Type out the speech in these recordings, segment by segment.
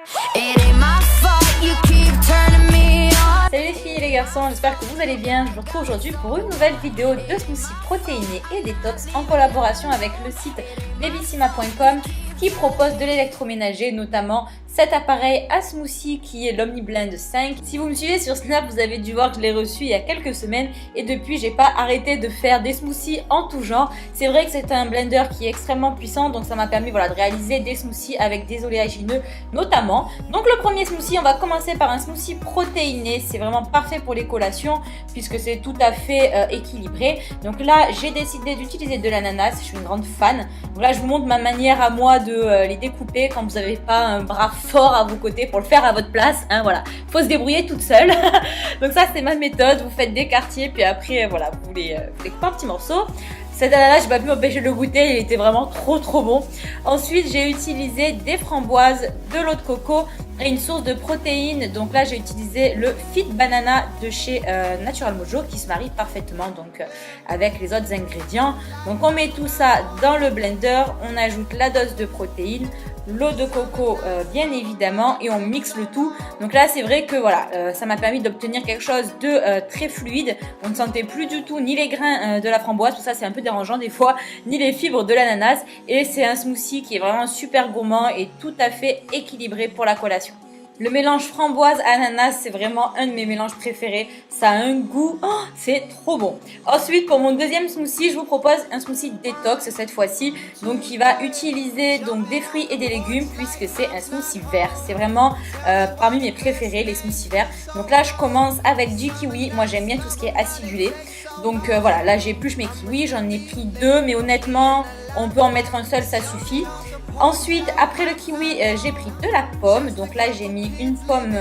Salut les filles et les garçons, j'espère que vous allez bien. Je vous retrouve aujourd'hui pour une nouvelle vidéo de smoothies protéinés et détox en collaboration avec le site babysima.com qui propose de l'électroménager, notamment cet appareil à smoothie qui est l'Omniblend 5. Si vous me suivez sur Snap, vous avez dû voir que je l'ai reçu il y a quelques semaines et depuis j'ai pas arrêté de faire des smoothies en tout genre. C'est vrai que c'est un blender qui est extrêmement puissant, donc ça m'a permis de réaliser des smoothies avec des oléagineux notamment. Donc le premier smoothie, on va commencer par un smoothie protéiné. C'est vraiment parfait pour les collations puisque c'est tout à fait équilibré. Donc là j'ai décidé d'utiliser de l'ananas, je suis une grande fan. Donc là je vous montre ma manière à moi de les découper quand vous n'avez pas un bras fort à vos côtés pour le faire à votre place, hein, voilà, faut se débrouiller toute seule. Donc ça c'est ma méthode, vous faites des quartiers puis après voilà, vous les coupez en petits morceaux. Cet ananas, je n'ai pas pu m'empêcher de le goûter, il était vraiment trop bon. Ensuite, j'ai utilisé des framboises, de l'eau de coco et une source de protéines. Donc là, j'ai utilisé le Fit Banana de chez Natural Mojo qui se marie parfaitement donc avec les autres ingrédients. Donc on met tout ça dans le blender, on ajoute la dose de protéines, l'eau de coco bien évidemment et on mixe le tout. Donc là c'est vrai que voilà, ça m'a permis d'obtenir quelque chose de très fluide. On ne sentait plus du tout ni les grains de la framboise, tout ça c'est un peu dérangeant des fois, ni les fibres de l'ananas, et c'est un smoothie qui est vraiment super gourmand et tout à fait équilibré pour la collation. Le mélange framboise-ananas, c'est vraiment un de mes mélanges préférés. Ça a un goût, oh, c'est trop bon. Ensuite, pour mon deuxième smoothie, je vous propose un smoothie détox cette fois-ci. Donc, qui va utiliser donc des fruits et des légumes puisque c'est un smoothie vert. C'est vraiment parmi mes préférés, les smoothies verts. Donc là, je commence avec du kiwi. Moi, j'aime bien tout ce qui est acidulé. Donc voilà, là, j'épluche mes kiwis. J'en ai pris 2, mais honnêtement, on peut en mettre un seul, ça suffit. Ensuite, après le kiwi, j'ai pris de la pomme. Donc là, j'ai mis une pomme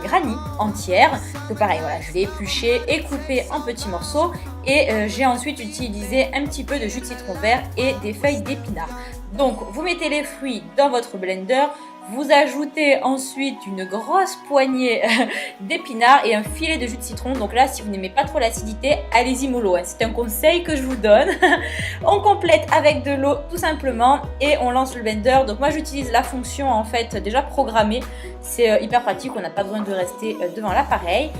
granny entière. Que pareil, voilà, je l'ai épluchée et coupée en petits morceaux. Et j'ai ensuite utilisé un petit peu de jus de citron vert et des feuilles d'épinards. Donc, vous mettez les fruits dans votre blender. Vous ajoutez ensuite une grosse poignée d'épinards et un filet de jus de citron. Donc là, si vous n'aimez pas trop l'acidité, allez-y mollo. C'est un conseil que je vous donne. On complète avec de l'eau tout simplement et on lance le blender. Donc moi, j'utilise la fonction en fait déjà programmée. C'est hyper pratique, on n'a pas besoin de rester devant l'appareil.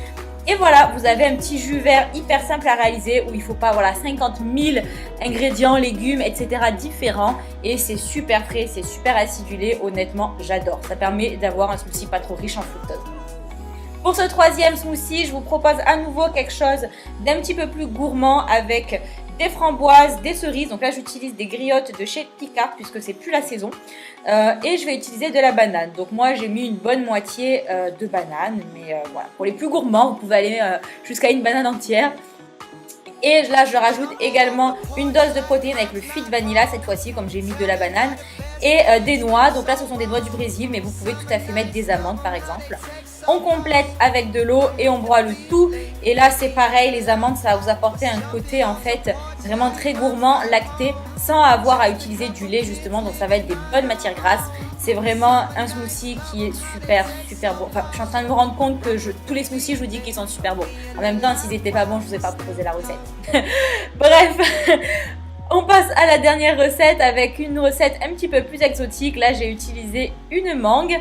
Et voilà, vous avez un petit jus vert hyper simple à réaliser où il ne faut pas 50 000 ingrédients, légumes, etc. différents. Et c'est super frais, c'est super acidulé. Honnêtement, j'adore. Ça permet d'avoir un smoothie pas trop riche en fructose. Pour ce troisième smoothie, je vous propose à nouveau quelque chose d'un petit peu plus gourmand avec des framboises, des cerises. Donc là, j'utilise des griottes de chez Picard puisque c'est plus la saison. Et je vais utiliser de la banane. Donc moi, j'ai mis une bonne moitié de banane. Mais voilà, pour les plus gourmands, vous pouvez aller jusqu'à une banane entière. Et là, je rajoute également une dose de protéines avec le Fit Vanilla cette fois-ci, comme j'ai mis de la banane. Et des noix. Donc là, ce sont des noix du Brésil, mais vous pouvez tout à fait mettre des amandes par exemple. On complète avec de l'eau et on broie le tout. Et là, c'est pareil, les amandes, ça va vous apporter un côté en fait vraiment très gourmand, lacté, sans avoir à utiliser du lait justement. Donc ça va être des bonnes matières grasses. C'est vraiment un smoothie qui est super bon. Enfin, je suis en train de me rendre compte que tous les smoothies, je vous dis qu'ils sont super bons. En même temps, s'ils n'étaient pas bons, je vous ai pas proposé la recette. Bref. On passe à la dernière recette avec une recette un petit peu plus exotique. Là, j'ai utilisé une mangue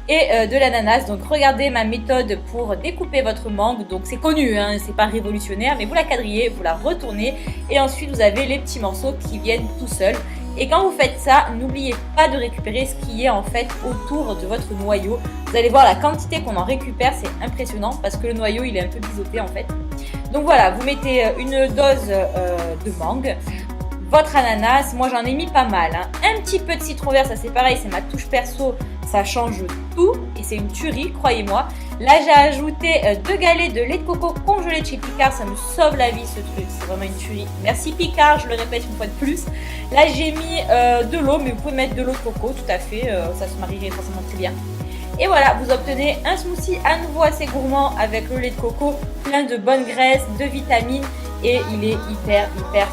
et de l'ananas. Donc regardez ma méthode pour découper votre mangue. Donc c'est connu, hein, c'est pas révolutionnaire, mais vous la quadrillez, vous la retournez et ensuite vous avez les petits morceaux qui viennent tout seuls. Et quand vous faites ça, n'oubliez pas de récupérer ce qui est en fait autour de votre noyau. Vous allez voir la quantité qu'on en récupère, c'est impressionnant parce que le noyau il est un peu biseauté en fait. Donc voilà, vous mettez une dose de mangue, votre ananas, moi j'en ai mis pas mal, hein. Un petit peu de citron vert, ça c'est pareil, c'est ma touche perso, ça change tout et c'est une tuerie, croyez-moi. Là j'ai ajouté 2 galets de lait de coco congelé de chez Picard, ça me sauve la vie ce truc, c'est vraiment une tuerie. Merci Picard, je le répète une fois de plus. Là j'ai mis de l'eau, mais vous pouvez mettre de l'eau de coco, tout à fait, ça se marierait forcément très bien. Et voilà, vous obtenez un smoothie à nouveau assez gourmand avec le lait de coco, plein de bonnes graisses, de vitamines et il est hyper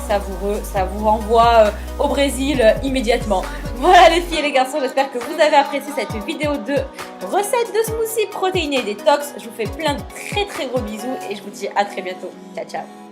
savoureux. Ça vous renvoie au Brésil immédiatement. Voilà les filles et les garçons, j'espère que vous avez apprécié cette vidéo de recette de smoothie protéiné détox. Je vous fais plein de très gros bisous et je vous dis à très bientôt. Ciao ciao.